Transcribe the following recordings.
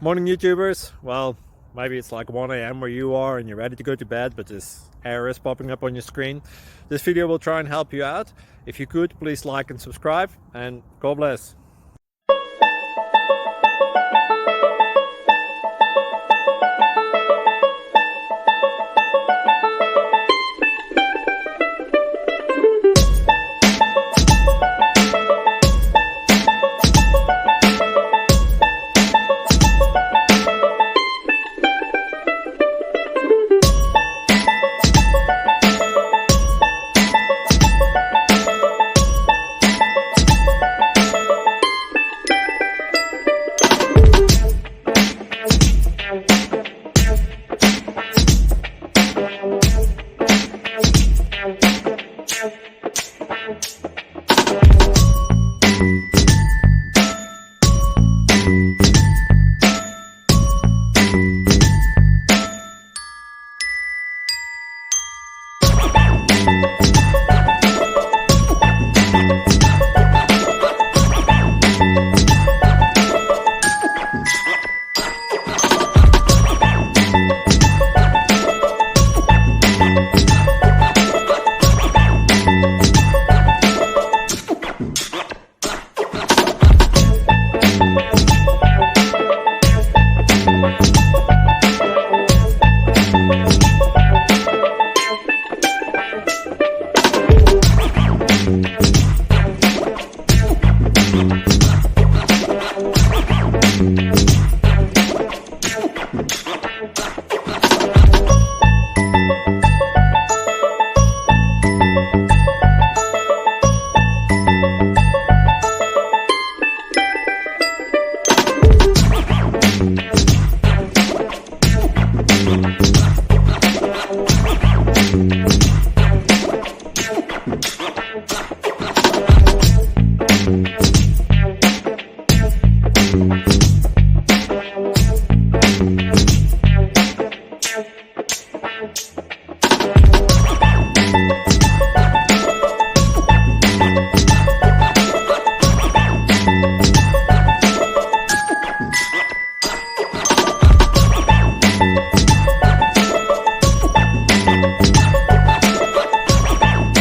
Morning YouTubers. Well, maybe it's like 1 a.m. where you are and you're ready to go to bed, but this error is popping up on your screen. This video will try and help you out. If you could, please like and subscribe, and God bless.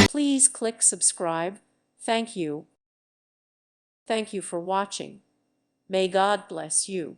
Please click subscribe. Thank you. Thank you for watching. May God bless you.